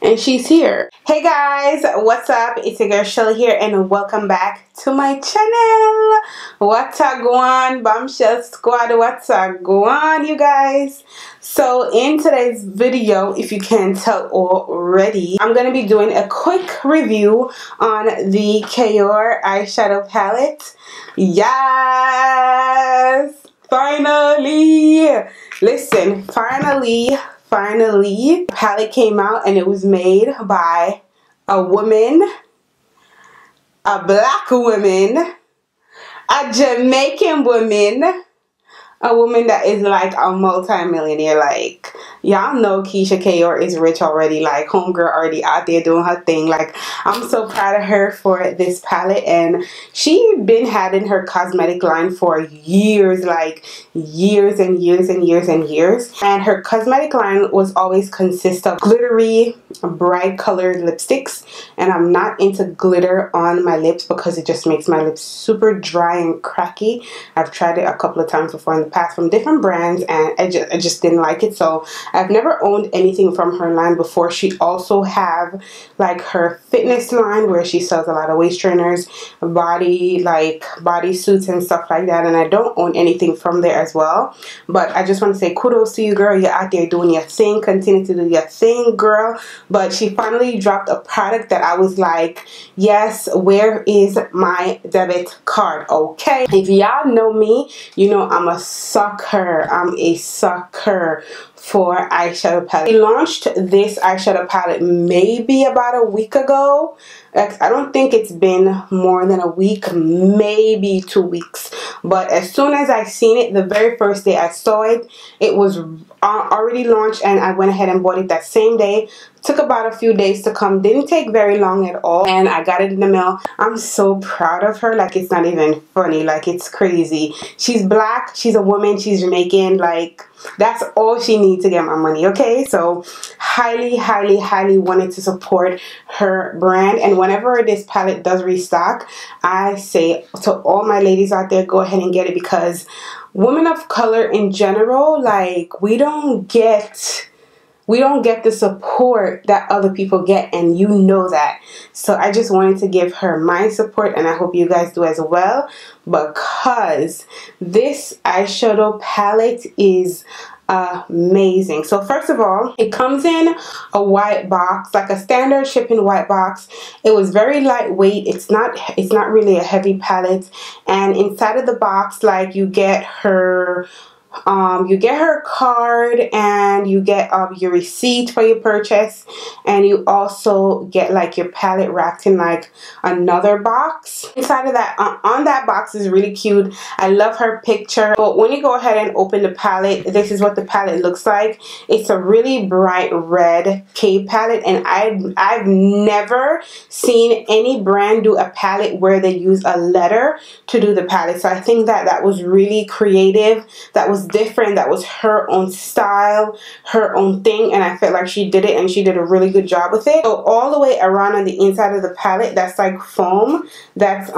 and she's here. Hey guys, what's up? It's your girl Shelly here, and welcome back to my channel. What's a go on, bombshell squad? What's a go on, you guys? So in today's video, if you can't tell already, I'm gonna be doing a quick review on the Kaóir eyeshadow palette. Yes, finally. Listen, finally, palette came out, and it was made by a woman, a black woman, a Jamaican woman, a woman that is like a multi-millionaire. Like, y'all know Keisha Kaóir is rich already. Like, homegirl already out there doing her thing. Like, I'm so proud of her for this palette. And she been having her cosmetic line for years, like years and years and years and years. And her cosmetic line was always consist of glittery, bright colored lipsticks. And I'm not into glitter on my lips because it just makes my lips super dry and cracky. I've tried it a couple of times before in the past from different brands, and I just didn't like it. So I've never owned anything from her line before. She also have like her fitness line where she sells a lot of waist trainers, body suits and stuff like that, and I don't own anything from there as well. But I just want to say kudos to you, girl. You're out there doing your thing. Continue to do your thing, girl. But she finally dropped a product that I was like, yes, where is my debit card? Okay, if y'all know me, you know I'm a sucker. I'm a sucker for eyeshadow palette. They launched this eyeshadow palette maybe about a week ago. I don't think it's been more than a week, maybe 2 weeks. But as soon as I seen it, the very first day I saw it, it was already launched, and I went ahead and bought it that same day. Took about a few days to come. Didn't take very long at all, and I got it in the mail. I'm so proud of her. Like, it's not even funny. Like, it's crazy. She's black. She's a woman. She's Jamaican. Like, that's all she needs to get my money, okay? So highly, highly, highly wanted to support her brand. And whenever this palette does restock, I say to all my ladies out there, go ahead and get it, because women of color in general, like, we don't get the support that other people get, and you know that. So I just wanted to give her my support, and I hope you guys do as well, because this eyeshadow palette is amazing. So first of all, it comes in a white box, like a standard shipping white box. It was very lightweight. It's not really a heavy palette. And inside of the box, like, you get her card, and you get your receipt for your purchase, and you also get like your palette wrapped in like another box. Inside of that, on that box is really cute. I love her picture. But when you go ahead and open the palette, this is what the palette looks like. It's a really bright red K palette, and I've never seen any brand do a palette where they use a letter to do the palette. So I think that was really creative. That was different. That was her own style, her own thing, and I felt like she did it, and she did a really good job with it. So all the way around on the inside of the palette, that's like foam that's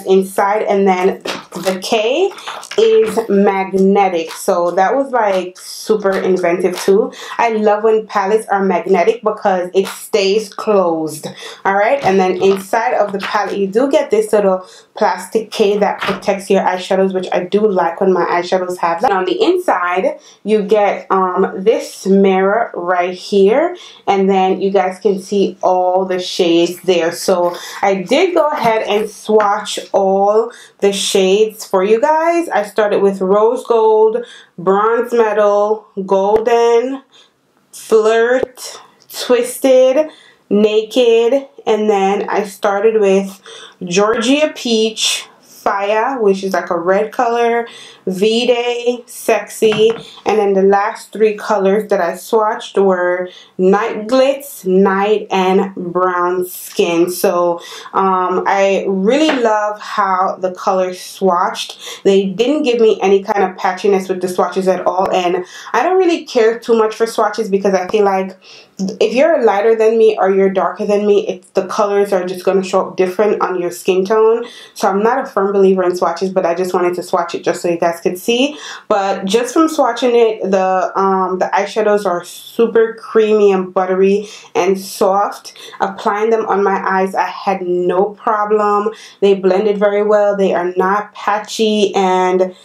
inside, and then the K is magnetic. So that was like super inventive too. I love when palettes are magnetic because it stays closed. All right, and then inside of the palette you do get this little plastic K that protects your eyeshadows, which I do like when my eyeshadows have that. On the inside you get this mirror right here, and then you guys can see all the shades there. So I did go ahead and swatch all the shades for you guys. I started with rose gold, bronze metal, golden, flirt, twisted, naked, and then I started with Georgia peach, fire, which is like a red color, V-Day, sexy, and then the last three colors that I swatched were night glitz, night, and brown skin. So I really love how the colors swatched. They didn't give me any kind of patchiness with the swatches at all, and I don't really care too much for swatches because I feel like if you're lighter than me or you're darker than me, the colors are just going to show up different on your skin tone. So I'm not a firm believer in swatches, but I just wanted to swatch it just so you guys could see. But just from swatching it, the eyeshadows are super creamy and buttery and soft. Applying them on my eyes, I had no problem. They blended very well. They are not patchy, and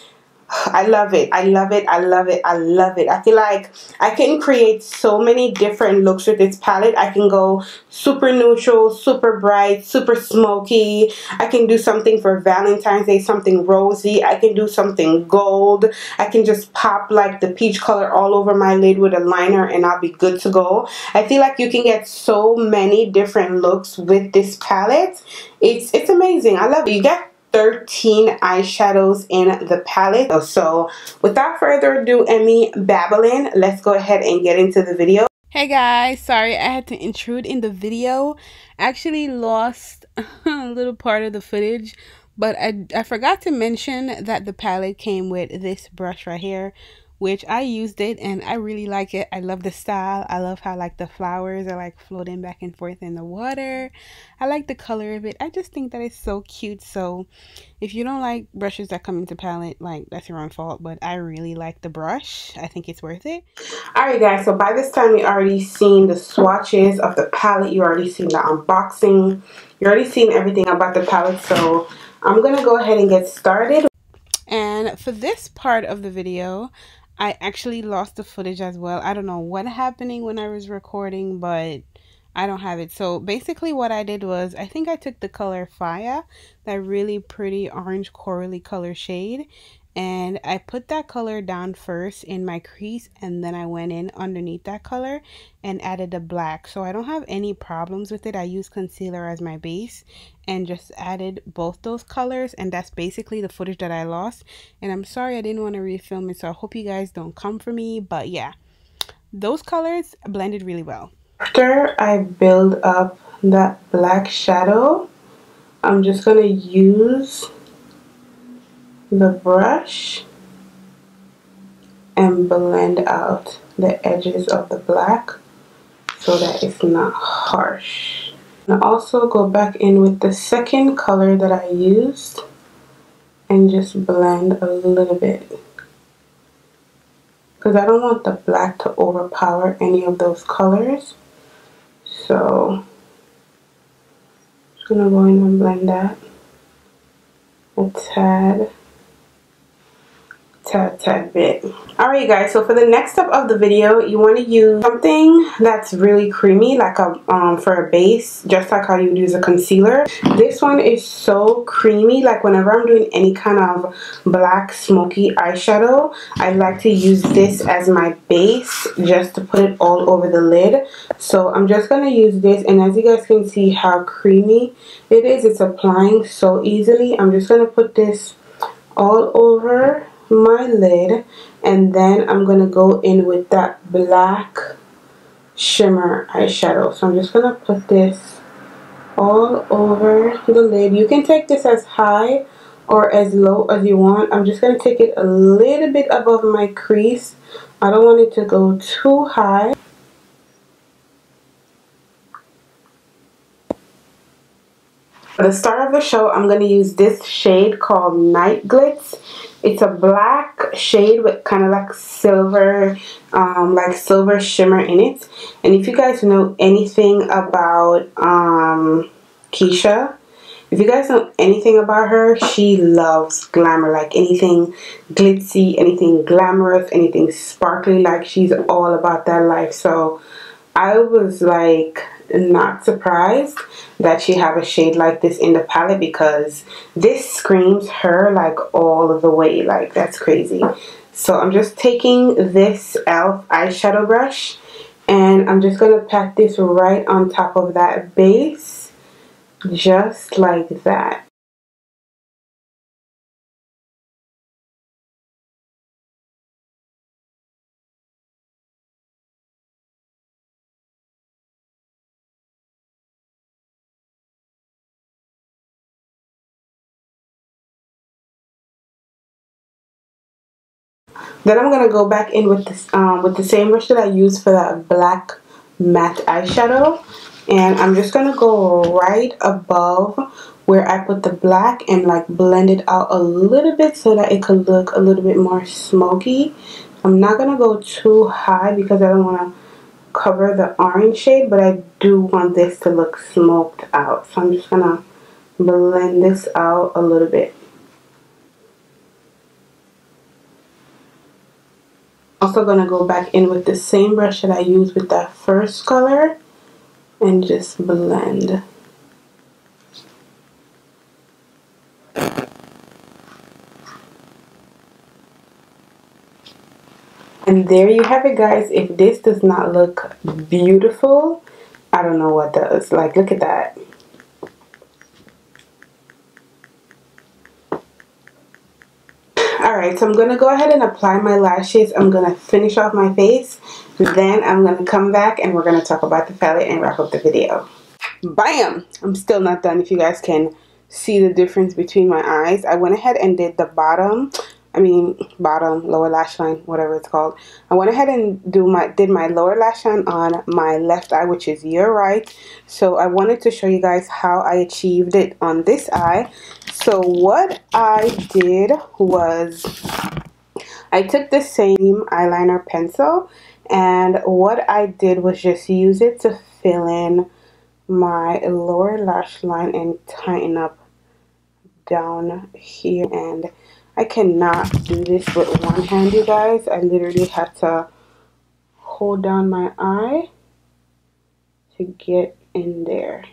I love it. I love it. I love it. I love it. I feel like I can create so many different looks with this palette. I can go super neutral, super bright, super smoky. I can do something for Valentine's Day, something rosy. I can do something gold. I can just pop like the peach color all over my lid with a liner and I'll be good to go. I feel like you can get so many different looks with this palette. It's amazing. I love it. You get 13 eyeshadows in the palette. So without further ado and me babbling, let's go ahead and get into the video. Hey guys, sorry I had to intrude in the video. I actually lost a little part of the footage, but I forgot to mention that the palette came with this brush right here, which I used it and I really like it. I love the style. I love how like the flowers are like floating back and forth in the water. I like the color of it. I just think that it's so cute. So if you don't like brushes that come into palette, like, that's your own fault, but I really like the brush. I think it's worth it. Alright guys, so by this time you already seen the swatches of the palette. You already seen the unboxing. You already seen everything about the palette. So I'm gonna go ahead and get started. And for this part of the video, I actually lost the footage as well. I don't know what happening when I was recording, but I don't have it. So basically what I did was, I think I took the color Fire, that really pretty orange corally color shade, and I put that color down first in my crease, and then I went in underneath that color and added the black. So I don't have any problems with it. I use concealer as my base and just added both those colors, and that's basically the footage that I lost. And I'm sorry I didn't want to refilm it, so I hope you guys don't come for me, but yeah, those colors blended really well. After I build up that black shadow, I'm just going to use the brush and blend out the edges of the black so that it's not harsh. And also go back in with the second color that I used and just blend a little bit, because I don't want the black to overpower any of those colors. So I'm just gonna go in and blend that a tad bit. Alright guys, so for the next step of the video, you want to use something that's really creamy, like a for a base, just like how you would use a concealer. This one is so creamy, like whenever I'm doing any kind of black smoky eyeshadow, I like to use this as my base just to put it all over the lid. So I'm just going to use this, and as you guys can see how creamy it is, it's applying so easily. I'm just going to put this all over my lid, and then I'm gonna go in with that black shimmer eyeshadow. So I'm just gonna put this all over the lid. You can take this as high or as low as you want. I'm just gonna take it a little bit above my crease. I don't want it to go too high. For the start of the show, I'm going to use this shade called Night Glitz. It's a black shade with kind of like silver shimmer in it. And if you guys know anything about Keisha, if you guys know anything about her, she loves glamour, like anything glitzy, anything glamorous, anything sparkly, like she's all about that life. So I was like not surprised that she have a shade like this in the palette, because this screams her like all the way, like that's crazy. So I'm just taking this e.l.f. eyeshadow brush and I'm just going to pat this right on top of that base, just like that. Then I'm gonna go back in with this with the same brush that I used for that black matte eyeshadow, and I'm just gonna go right above where I put the black and like blend it out a little bit so that it could look a little bit more smoky. I'm not gonna go too high because I don't want to cover the orange shade, but I do want this to look smoked out, so I'm just gonna blend this out a little bit. Also gonna go back in with the same brush that I used with that first color and just blend. And there you have it, guys. If this does not look beautiful, I don't know what does. Like, look at that. Alright, so I'm going to go ahead and apply my lashes. I'm going to finish off my face. Then I'm going to come back and we're going to talk about the palette and wrap up the video. Bam! I'm still not done. If you guys can see the difference between my eyes. I went ahead and did the bottom, lower lash line, whatever it's called. I went ahead and did my lower lash line on my left eye, which is your right. So I wanted to show you guys how I achieved it on this eye. So what I did was I took the same eyeliner pencil, and what I did was just use it to fill in my lower lash line and tighten up down here. And I cannot do this with one hand, you guys. I literally had to hold down my eye to get in there.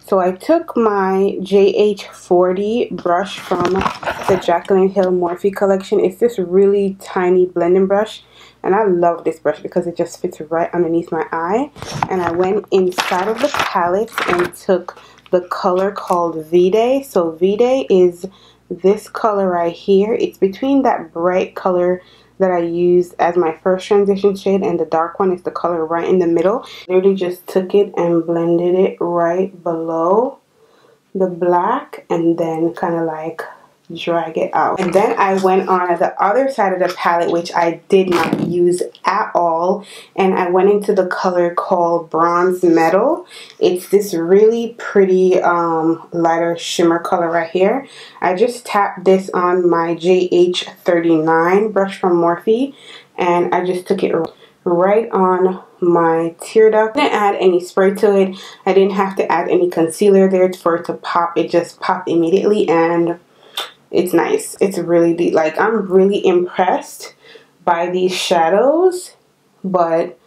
So I took my JH40 brush from the Jaclyn Hill Morphe collection. It's this really tiny blending brush, and I love this brush because it just fits right underneath my eye. And I went inside of the palette and took the color called V-Day. So V-Day is this color right here. It's between that bright color that I used as my first transition shade and the dark one is the color right in the middle. I really just took it and blended it right below the black and then kind of like drag it out. And then I went on the other side of the palette, which I did not use at all, and I went into the color called Bronze Metal. It's this really pretty lighter shimmer color right here. I just tapped this on my JH39 brush from Morphe, and I just took it right on my tear duct. I didn't add any spray to it. I didn't have to add any concealer there for it to pop. It just popped immediately, and it's nice. It's really deep. Like, I'm really impressed by these shadows, but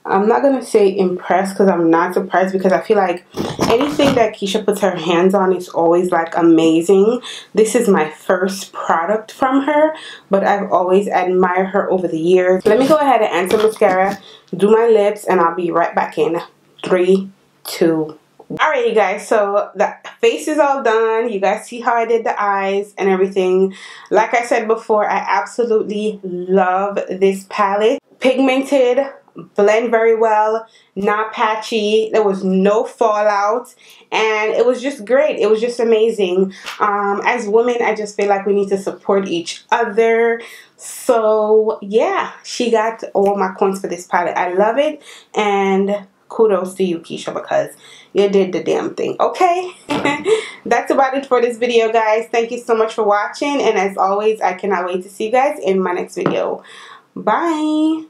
I'm not going to say impressed because I'm not surprised, because I feel like anything that Keisha puts her hands on is always like amazing. This is my first product from her, but I've always admired her over the years. Let me go ahead and add some mascara, do my lips, and I'll be right back in 3, 2, alright, you guys, so the face is all done. You guys see how I did the eyes and everything. Like I said before, I absolutely love this palette. Pigmented, blend very well, not patchy, there was no fallout, and it was just great. It was just amazing. As women, I just feel like we need to support each other. So yeah, she got all my coins for this palette. I love it, and kudos to you, Keisha, because you did the damn thing. Okay, that's about it for this video, guys. Thank you so much for watching, and as always, I cannot wait to see you guys in my next video. Bye.